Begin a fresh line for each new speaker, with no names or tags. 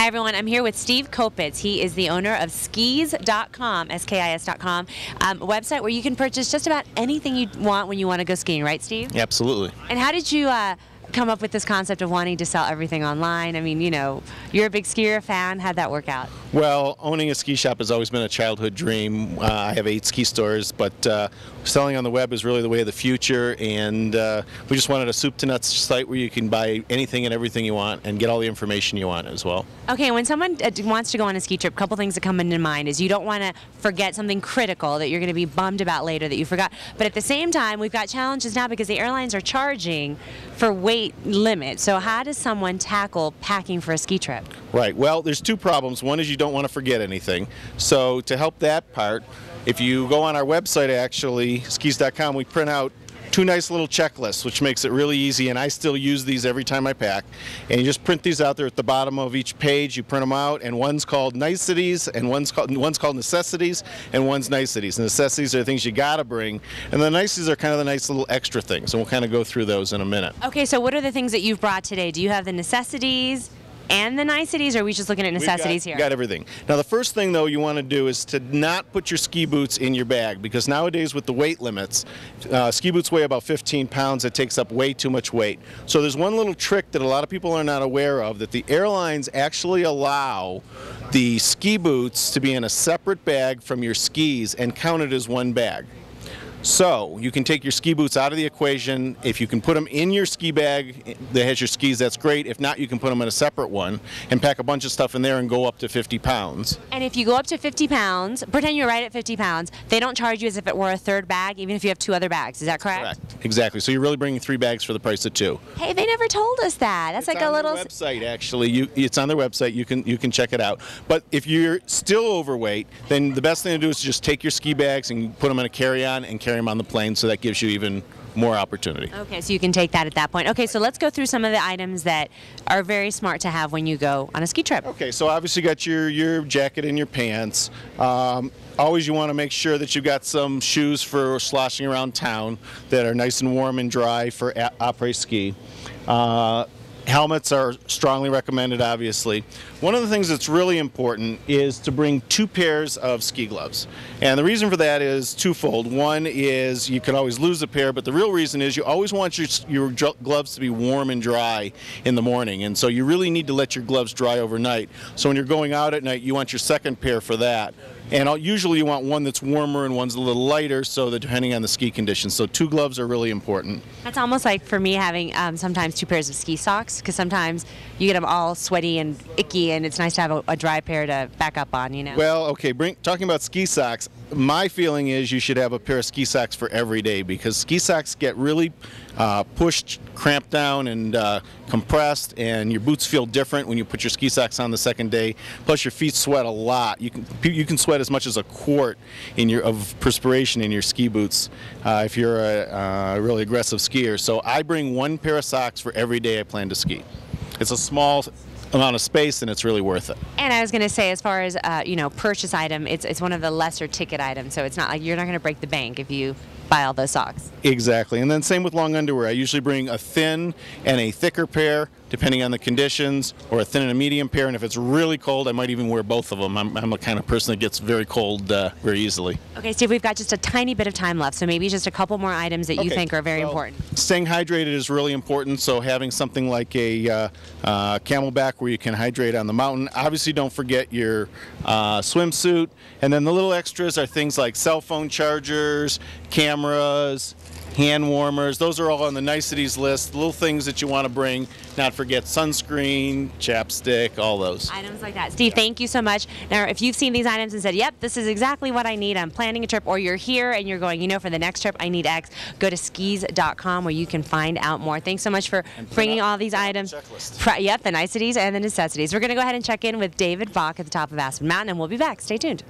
Hi everyone, I'm here with Steve Kopitz. He is the owner of skis.com, S-K-I-S.com, a website where you can purchase just about anything you want when you want to go skiing, right Steve?
Absolutely.
And how did you come up with this concept of wanting to sell everything online? I mean, you know, you're a big skier fan. How'd that work out?
Well, owning a ski shop has always been a childhood dream. I have 8 ski stores, but selling on the web is really the way of the future, and we just wanted a soup to nuts site where you can buy anything and everything you want and get all the information you want as well.
Okay, when someone wants to go on a ski trip, a couple things that come into mind is you don't want to forget something critical that you're going to be bummed about later that you forgot. But at the same time, we've got challenges now because the airlines are charging for weight limit. So how does someone tackle packing for a ski trip?
Right. Well, there's 2 problems. One is you don't want to forget anything. So to help that part, if you go on our website, actually, skis.com, we print out 2 nice little checklists, which makes it really easy, and I still use these every time I pack. And you just print these out there at the bottom of each page. You print them out, and one's called niceties, and one's called necessities, and one's niceties. And necessities are things you gotta bring, and the niceties are kind of the nice little extra things, and we'll kind of go through those in a minute.
Okay, so what are the things that you've brought today? Do you have the necessities and the niceties, or are we just looking at necessities here?
We've got everything. Now the first thing though you want to do is to not put your ski boots in your bag, because nowadays with the weight limits, ski boots weigh about 15 pounds. It takes up way too much weight. So there's one little trick that a lot of people are not aware of, that the airlines actually allow the ski boots to be in a separate bag from your skis and count it as one bag. So you can take your ski boots out of the equation. If you can put them in your ski bag that has your skis, that's great. If not, you can put them in a separate one and pack a bunch of stuff in there and go up to 50 pounds.
And if you go up to 50 pounds, pretend you're right at 50 pounds, they don't charge you as if it were a 3rd bag, even if you have 2 other bags. Is that correct?
Correct. Exactly. So you're really bringing 3 bags for the price of 2.
Hey, they never told us that. That's like a little...
It's on their website, actually. It's on their website. You can check it out. But if you're still overweight, then the best thing to do is just take your ski bags and put them in a carry-on and carry them on the plane, so that gives you even more opportunity.
Okay, so you can take that at that point. Okay, so let's go through some of the items that are very smart to have when you go on a ski trip.
Okay, so obviously you got your jacket and your pants. Always you want to make sure that you've got some shoes for sloshing around town that are nice and warm and dry for après ski. Helmets are strongly recommended, obviously. One of the things that's really important is to bring 2 pairs of ski gloves. And the reason for that is twofold. One is you can always lose a pair, but the real reason is you always want your gloves to be warm and dry in the morning. And so you really need to let your gloves dry overnight. So when you're going out at night, you want your 2nd pair for that. And usually you want one that's warmer and one's a little lighter, so that depending on the ski conditions. So 2 gloves are really important.
That's almost like for me having sometimes 2 pairs of ski socks, because sometimes you get them all sweaty and icky, and it's nice to have a dry pair to back up on, you know.
Well, okay, talking about ski socks, my feeling is you should have a pair of ski socks for every day, because ski socks get really pushed, cramped down, and compressed, and your boots feel different when you put your ski socks on the 2nd day. Plus your feet sweat a lot. You can sweat as much as a quart of perspiration in your ski boots if you're a really aggressive skier. So I bring 1 pair of socks for every day I plan to ski. It's a small amount of space, and it's really worth it.
And I was going to say, as far as you know, purchase item, it's one of the lesser ticket items, so it's not like you're not going to break the bank if you buy all those socks.
Exactly. And then same with long underwear. I usually bring a thin and a thicker pair, depending on the conditions, or a thin and a medium pair. And if it's really cold, I might even wear both of them. I'm a kind of person that gets very cold very easily. Okay,
Steve, we've got just a tiny bit of time left, so maybe just a couple more items that you think are very important.
Staying hydrated is really important, so having something like a Camelback where you can hydrate on the mountain. Obviously, don't forget your swimsuit. And then the little extras are things like cell phone chargers, cameras, hand warmers. Those are all on the niceties list. The little things that you want to bring. Not forget sunscreen, chapstick, all those.
Items like that. Steve, thank you so much. Now, if you've seen these items and said, yep, this is exactly what I need, I'm planning a trip, or you're here and you're going, you know, for the next trip, I need X, go to skis.com where you can find out more. Thanks so much for bringing all these items. Yep, the niceties and the necessities. We're going to go ahead and check in with David Bach at the top of Aspen Mountain, and we'll be back. Stay tuned.